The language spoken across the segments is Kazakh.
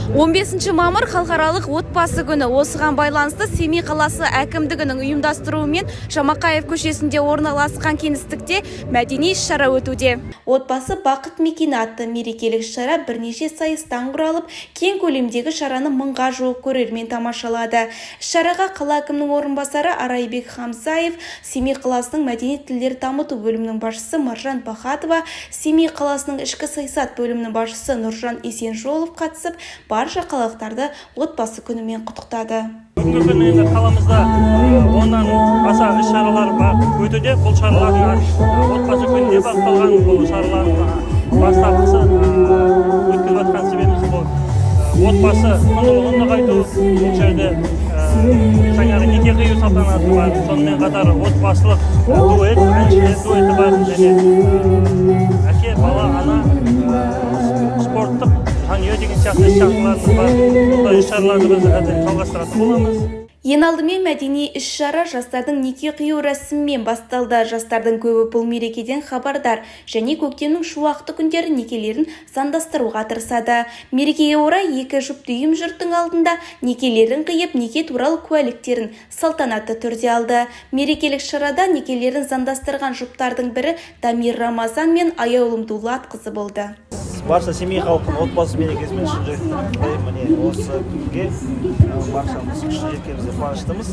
15 мамыр халықаралық отбасы күні. Осыған байланысты Семей қаласы әкімдігінің ұйымдастыруымен Жамақаев көшесінде орналасқан кеңістікте мәдени іс-шара өтуде. Отбасы бақыт мекені атты мерекелік шара бірнеше сайыстан құралып, кең көлемдегі шараны мыңға жуық көрермен тамашалады. Шараға қала әкімінің орынбасары Арайбек Хамзаев, Семей қаласының мәдениет тілдерді дамыту бөлімінің басшысы Маржан Бахатова, Семей қаласының ішкі саясат бөлімінің басшысы Нұржан Есенжолов қатысып, барша қалалықтарды отбасы күнімен құттықтады. Бүгінгі күні енді қаламызда оннан аса іс-шаралар өтуде. Бұл шаралардың отбасы күніне бағытталған бұл шаралардың бастапқысы өткізіп жатқан себебіміз бұл отбасы құндылығын нығайту. Бұл жерде жаңағы неке қию салтанаты бар, сонымен қатар отбасылық дуэт, әншілер дуэті бар, және әке, бала, ана, спорттық жанұя деген сияқты іс-шараларымыз бар. Бұндай іс-шараларды біз жалғастыратын боламыз. Ең алдымен мәдени іс-шара жастардың неке қию рәсімімен басталды. Жастардың көбі бұл мерекеден хабардар және көктемнің шуақты күндері некелерін заңдастыруға тырысады. Мерекеге орай екі жұп дүйім жұрттың алдында некелерін қиып, неке туралы куәліктерін салтанатты түрде алды. Мерекелік шарада некелерін заңдастырған жұптардың бірі Дамир Рамазан мен Аяулым Дулатқызы болды. Барша Семей халқының отбасы мерекесімен шын жүректен міне осы күнге баршамыз шын жүректерімізде қуаныштымыз.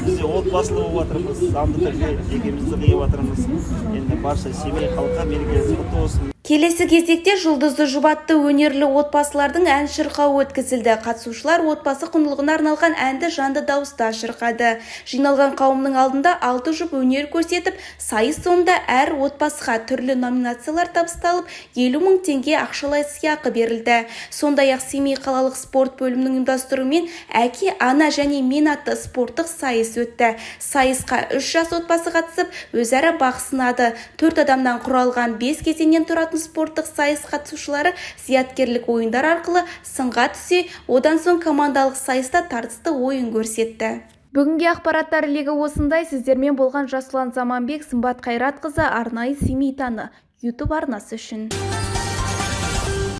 Біз де отбасылы болып жатырмыз, заңды түрде некемізді қиып жатырмыз. Енді барша Семей халқы мерекесі құтты болсын. Келесі кезекте жұлдызды жұбатты өнерлі отбасылардың ән шырқауы өткізілді. Қатысушылар отбасы құндылығына арналған әнді жанды дауыста шырқады. Жиналған қауымның алдында 6 жұп өнер көрсетіп, сайыс соңында әр отбасыға түрлі номинациялар табысталып, 50 мың теңге ақшалай сыйақы берілді. Сондай-ақ Семей қалалық спорт бөлімінің ұйымдастыруымен әке, ана және мен атты спорттық сайыс өтті. Сайысқа 3 жас отбасы қатысып, өзара бақ сынады. 4 адамнан құралған 5 кезеңнен тұратын спорттық сайыс қатысушылары зияткерлік ойындар арқылы сынға түсе, одан соң командалық сайыста тартысты ойын көрсетті. Бүгінгі ақпараттар легі осындай. Сіздермен болған Жасұлан Заманбек, Сымбат Қайратқызы, арнайы Семей таңы YouTube арнасы үшін.